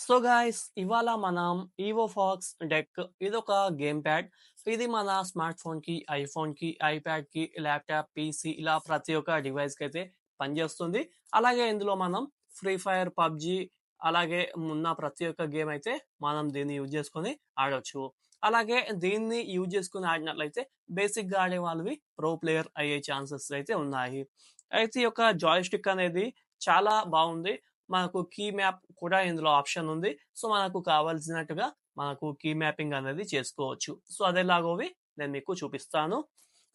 So guys ఇవాళ మనం EvoFox deck ఇదొక గేమ్ ప్యాడ్. ఇది మన స్మార్ట్ ఫోన్‌కి, ఐఫోన్‌కి, ఐప్యాడ్‌కి, ల్యాప్‌టాప్, పీసీ ఇలా ప్రతి ఒక్క డివైస్‌కి అయితే పనిచేస్తుంది. అలాగే ఇందులో మనం ఫ్రీ ఫైర్, పబ్‌జీ అలాగే ఉన్న ప్రతి ఒక్క గేమ్ అయితే మనం దీన్ని యూజ్ చేసుకొని ఆడొచ్చు. అలాగే దీన్ని యూజ్ చేసుకొని ఆడినట్లయితే బేసిక్‌గా ఆడే వాళ్ళవి ప్రో ప్లేయర్ అయ్యే ఛాన్సెస్ అయితే ఉన్నాయి. అయితే ఈ యొక్క జాయ్‌స్టిక్ అనేది చాలా బాగుంది. మనకు కీ మ్యాప్ కూడా ఇందులో ఆప్షన్ ఉంది. సో, మనకు కావాల్సినట్టుగా మనకు కీ మ్యాపింగ్ అనేది చేసుకోవచ్చు. సో, అదెలాగోవి నేను మీకు చూపిస్తాను.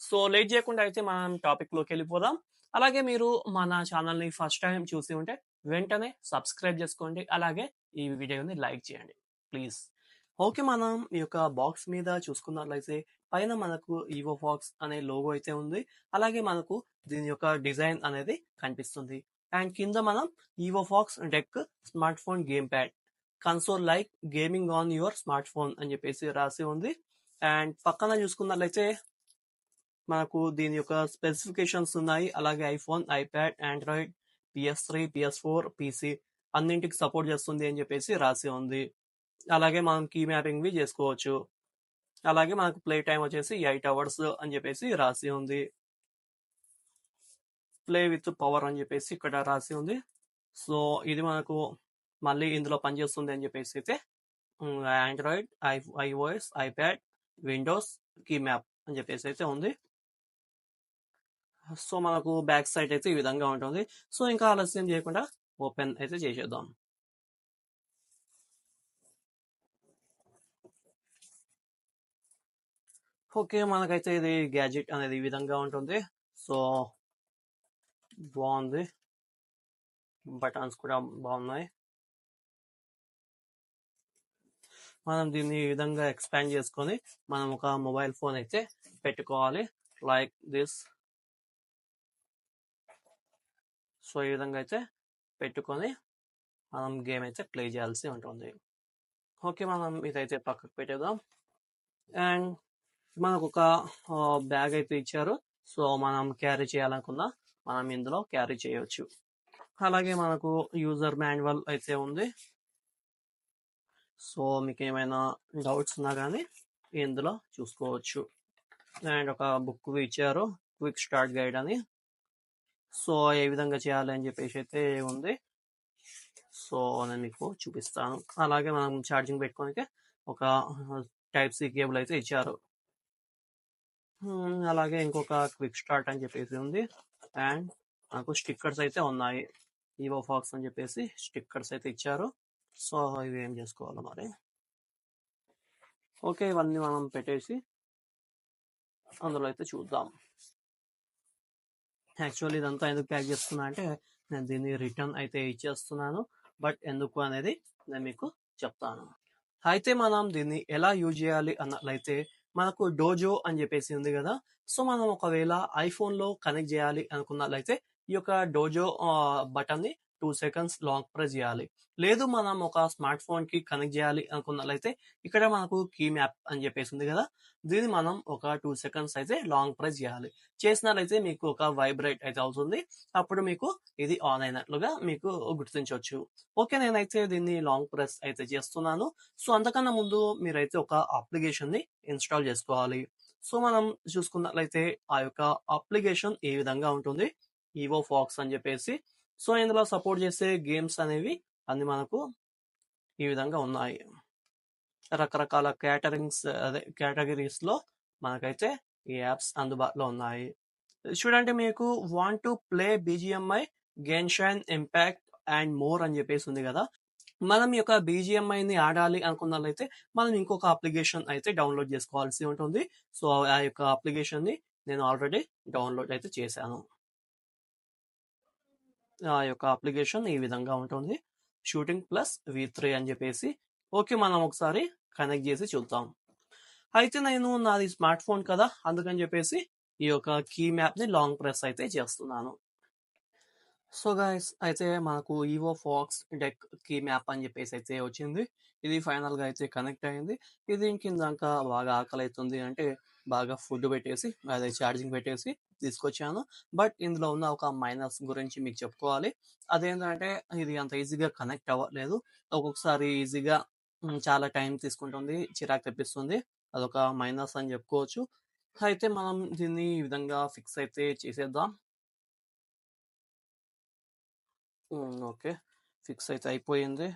సో, లేట్ చేయకుండా అయితే మనం టాపిక్‌లోకెళ్ళిపోదాం. అలాగే మీరు మన ఛానల్‌ని ఫస్ట్ టైమ్ చూసి ఉంటే వెంటనే సబ్స్క్రైబ్ చేసుకోండి. అలాగే ఈ వీడియోని లైక్ చేయండి ప్లీజ్. ఓకే. మనం ఈ యొక్క బాక్స్ మీద చూసుకున్నట్లయితే పైన మనకు ఈవోఫాక్స్ అనే లోగో అయితే ఉంది. అలాగే మనకు దీని యొక్క డిజైన్ అనేది కనిపిస్తుంది. అండ్ కింద మనం EvoFox deck smart phone game pad console like gaming on your smart phone అని చెప్పేసి రాసి ఉంది. అండ్ పక్కన చూసుకున్నట్లయితే మనకు దీని యొక్క స్పెసిఫికేషన్స్ ఉన్నాయి. అలాగే iPhone, iPad, Android, PS3, PS4, PC అన్నింటికి సపోర్ట్ చేస్తుంది అని చెప్పేసి రాసి ఉంది. అలాగే మనం కీ మ్యాపింగ్‌వి చేసుకోవచ్చు. అలాగే మనకు ప్లే టైమ్ వచ్చేసి 8 అవర్స్ అని చెప్పేసి రాసి ఉంది. ప్లే విత్ పవర్ అని చెప్పేసి ఇక్కడ రాసి ఉంది. సో, ఇది మనకు మళ్ళీ ఇందులో పనిచేస్తుంది అని చెప్పేసి అయితే Android, iOS, iPad, Windows, key map అని చెప్పేసి అయితే ఉంది. సో, మనకు బ్యాక్ సైడ్ అయితే ఈ విధంగా ఉంటుంది. సో, ఇంకా ఆలస్యం చేయకుండా ఓపెన్ అయితే చేసేద్దాం. ఓకే. మనకైతే ఇది గ్యాడ్జెట్ అనేది ఈ విధంగా ఉంటుంది. సో, బాగుంది. బటన్స్ కూడా బాగున్నాయి. మనం దీన్ని ఈ విధంగా ఎక్స్పాండ్ చేసుకొని మనం ఒక మొబైల్ ఫోన్ అయితే పెట్టుకోవాలి లైక్ దిస్. సో, ఈ విధంగా అయితే పెట్టుకొని మనం గేమ్ అయితే ప్లే చేయాల్సి ఉంటుంది. ఓకే. మనం ఇదైతే పక్కకు పెట్టేద్దాం. అండ్ మనకు ఒక బ్యాగ్ అయితే ఇచ్చారు. సో, మనం క్యారీ చేయాలనుకున్నా మనం ఇందులో క్యారీ చేయొచ్చు. అలాగే మనకు యూజర్ మాన్యువల్ అయితే ఉంది. సో, మీకు ఏమైనా డౌట్స్ ఉన్నా కానీ ఇందులో చూసుకోవచ్చు. అండ్ ఒక బుక్ ఇచ్చారు, క్విక్ స్టార్ట్ గైడ్ అని. సో, ఏ విధంగా చేయాలి అని చెప్పేసి అయితే ఉంది. సో, నేను మీకు చూపిస్తాను. అలాగే మనం ఛార్జింగ్ పెట్టుకోనికి ఒక టైప్ సి కేబుల్ అయితే ఇచ్చారు. అలాగే ఇంకొక క్విక్ స్టార్ట్ అని చెప్పేసి ఉంది. అండ్ మనకు స్టిక్కర్స్ అయితే ఉన్నాయి. ఈవోఫాక్స్ అని చెప్పేసి స్టిక్కర్స్ అయితే ఇచ్చారు. సో, ఇవి ఏం చేసుకోవాలి మరి. ఓకే. ఇవన్నీ మనం పెట్టేసి అందులో అయితే చూద్దాం. యాక్చువల్లీ ఇదంతా ఎందుకు ప్యాక్ చేస్తున్నా అంటే నేను దీన్ని రిటర్న్ అయితే ఇచ్చేస్తున్నాను. బట్ ఎందుకు అనేది నేను మీకు చెప్తాను. అయితే మనం దీన్ని ఎలా యూజ్ చేయాలి అన్నట్లయితే మనకు డోజో అని చెప్పేసి ఉంది కదా. సో, మనం ఒకవేళ ఐఫోన్లో కనెక్ట్ చేయాలి అనుకున్నట్లయితే ఈ యొక్క డోజో బటన్ని 2 సెకండ్స్ లాంగ్ ప్రెస్ చేయాలి. లేదు మనం ఒక స్మార్ట్ ఫోన్కి కనెక్ట్ చేయాలి అనుకున్నట్లయితే ఇక్కడ మనకు కీ మ్యాప్ అని చెప్పేసి ఉంది కదా. దీన్ని మనం ఒక 2 సెకండ్స్ అయితే లాంగ్ ప్రెస్ చేయాలి. చేసినట్లయితే మీకు ఒక వైబ్రేట్ అయితే అవుతుంది. అప్పుడు మీకు ఇది ఆన్ అయినట్లుగా మీకు గుర్తించవచ్చు. ఓకే. నేనైతే దీన్ని లాంగ్ ప్రెస్ అయితే చేస్తున్నాను. సో, అంతకన్నా ముందు మీరైతే ఒక అప్లికేషన్ని ఇన్స్టాల్ చేసుకోవాలి. సో, మనం చూసుకున్నట్లయితే ఆ యొక్క అప్లికేషన్ ఈ విధంగా ఉంటుంది. ఈవోఫాక్స్ అని చెప్పేసి. సో, ఇందులో సపోర్ట్ చేసే గేమ్స్ అనేవి అన్ని మనకు ఈ విధంగా ఉన్నాయి. రకరకాల కేటగిరీస్‌లో మనకైతే ఈ యాప్స్ అందుబాటులో ఉన్నాయి. చూడండి, మీకు want to play BGMI, Genshin impact and more అని చెప్పేసి ఉంది కదా. మనం ఈ యొక్క బీజీఎంఐని ఆడాలి అనుకున్నట్లయితే మనం ఇంకొక అప్లికేషన్ అయితే డౌన్లోడ్ చేసుకోవాల్సి ఉంటుంది. సో, ఆ యొక్క అప్లికేషన్ని నేను ఆల్రెడీ డౌన్లోడ్ అయితే చేశాను. ఆ యొక్క అప్లికేషన్ ఈ విధంగా ఉంటుంది. షూటింగ్ ప్లస్ V3 అని చెప్పేసి. ఓకే. మనం ఒకసారి కనెక్ట్ చేసి చూద్దాం. అయితే నేను నాది స్మార్ట్ ఫోన్ కదా, అందుకని చెప్పేసి ఈ యొక్క కీ మ్యాప్ని లాంగ్ ప్రెస్ అయితే చేస్తున్నాను. సో గైస్, అయితే మనకు ఈవోఫాక్స్ డెక్ కీ మ్యాప్ అని చెప్పేసి అయితే వచ్చింది. ఇది ఫైనల్గా అయితే కనెక్ట్ అయింది. ఇది ఇంకిందాక బాగా ఆకలి అవుతుంది అంటే బాగా ఫుడ్ పెట్టేసి, అదే ఛార్జింగ్ పెట్టేసి తీసుకొచ్చాను. బట్ ఇందులో ఉన్న ఒక మైనస్ గురించి మీకు చెప్పుకోవాలి. అదేంటంటే ఇది అంత ఈజీగా కనెక్ట్ అవ్వట్లేదు. ఒక్కొక్కసారి ఈజీగా చాలా టైం తీసుకుంటుంది. చిరాకు తెప్పిస్తుంది. అదొక మైనస్ అని చెప్పుకోవచ్చు. అయితే మనం దీన్ని ఈ విధంగా ఫిక్స్ అయితే చేసేద్దాం. ఓకే. ఫిక్స్ అయితే అయిపోయింది.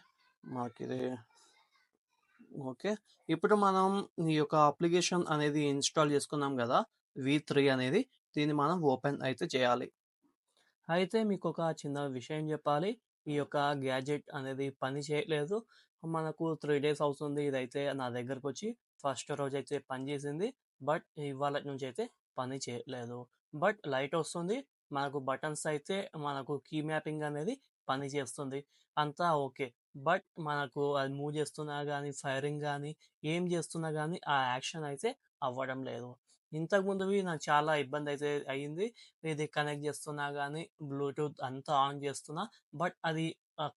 మాకిది ఓకే. ఇప్పుడు మనం ఈ యొక్క అప్లికేషన్ అనేది ఇన్‌స్టాల్ చేసుకున్నాం గదా! వి3 అనేది. దీన్ని మనం ఓపెన్ అయితే చేయాలి. అయితే మీకొక చిన్న విషయం జెప్పాలి. ఈ యొక్క గ్యాడ్జెట్ అనేది పని చేయట్లేదు. మనకు 3 డేస్ అవుతుంది ఇదైతే నా దగ్గరకొచ్చి. ఫస్ట్ రోజైతే పని జేసింది. బట్ ఇవాళటి నుంచయితే పని చేయట్లేదు. బట్ లైటొస్తుంది. మనకు బటన్స్ అయితే మనకు కీ మ్యాపింగ్ అనేది పని చేస్తుంది. అంతా ఓకే. బట్ మనకు అది మూవ్ చేస్తున్నా గానీ, ఫైరింగ్ గానీ, ఏం జేస్తున్నా గానీ ఆ యాక్షన్ అయితే అవ్వడం లేదు. ఇంతకుముందువి నాకు చాలా ఇబ్బందయితే అయింది. ఇది కనెక్ట్ చేస్తున్నా గానీ, బ్లూటూత్ అంతా ఆన్ చేస్తున్నా, బట్ అది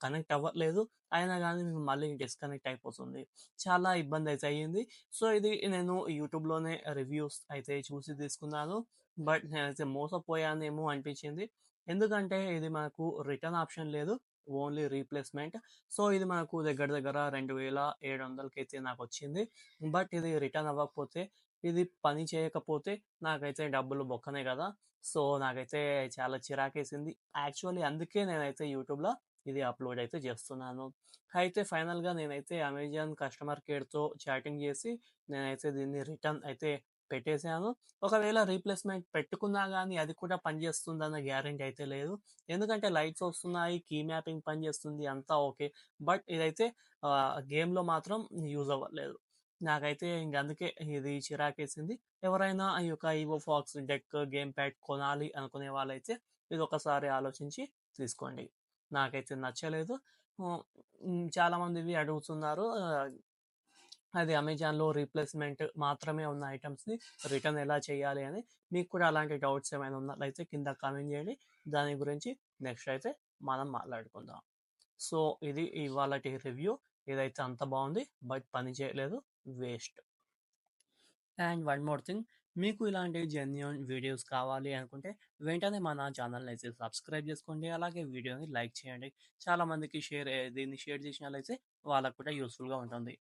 కనెక్ట్ అవ్వట్లేదు. అయినా గానీ మళ్ళీ డిస్కనెక్ట్ అయిపోతుంది. చాలా ఇబ్బందయితే అయ్యింది. సో, ఇది నేను యూట్యూబ్‌లోనే రివ్యూస్ అయితే చూసి తీసుకున్నాను. బట్ నేనైతే మోసపోయానేమో అనిపించింది. ఎందుకంటే ఇది మనకు రిటర్న్ ఆప్షన్ లేదు. Only replacement. సో, ఇది మనకు దగ్గర దగ్గర 2700కైతే నాకొచ్చింది. బట్ ఇది రిటర్న్ అవ్వకపోతే, ఇది పని చేయకపోతే నాకైతే డబ్బులు బొక్కనే గదా! సో, నాకైతే చాలా చిరాకేసింది. యాక్చువల్లీ అందుకే నేనైతే యూట్యూబ్‌లో ఇది అప్‌లోడ్ అయితే జేస్తున్నాను. అయితే ఫైనల్‌గా నేనైతే అమెజాన్ కస్టమర్ కేర్‌తో చాటింగ్ జేసి నేనైతే దీన్ని రిటర్న్ అయితే పెట్టేసాను. ఒకవేళ రీప్లేస్‌మెంట్ పెట్టుకున్నా గానీ అది కూడా పనిజేస్తుందన్న గ్యారంటీ అయితే లేదు. ఎందుకంటే లైట్స్ వస్తున్నాయి, కీ మ్యాపింగ్ పనిజేస్తుంది అంతా ఓకే. బట్ ఇదైతే గేమ్‌లో మాత్రం యూజ్ అవ్వట్లేదు. నాకైతే ఇంక అందుకే ఇది చిరాకేసింది. ఎవరైనా ఈ యొక్క EvoFox deck, gamepad కొనాలి అనుకునే వాళ్ళైతే ఇదొకసారి ఆలోచించి తీసుకోండి. నాకైతే నచ్చలేదు. హ్మ్. చాలామందివి అడుగుతున్నారు. అది అమెజాన్‌లో రీప్లేస్‌మెంట్ మాత్రమే ఉన్న ఐటెమ్స్‌ని రిటర్న్ ఎలా చేయాలి అని. మీకు కూడా అలాంటి డౌట్స్ ఏమైనా ఉన్నట్లయితే కింద కామెంట్ చేయండి. దాని గురించి నెక్స్ట్ అయితే మనం మాట్లాడుకుందాం. సో, ఇది ఇవాళటి రివ్యూ. ఇదైతే అంత బావుంది. బట్ పని చేయలేదు. Waste. And one more thing, మీకు ఇలాంటి జెన్యూన్ వీడియోస్ కావాలి అనుకుంటే వెంటనే మన ఛానల్‌ని అయితే సబ్స్క్రైబ్ చేసుకోండి. అలాగే వీడియోని లైక్ చేయండి. చాలా మందికి దీన్ని షేర్ చేసినట్లయితే వాళ్ళకి కూడా యూజ్‌ఫుల్‌గా ఉంటుంది.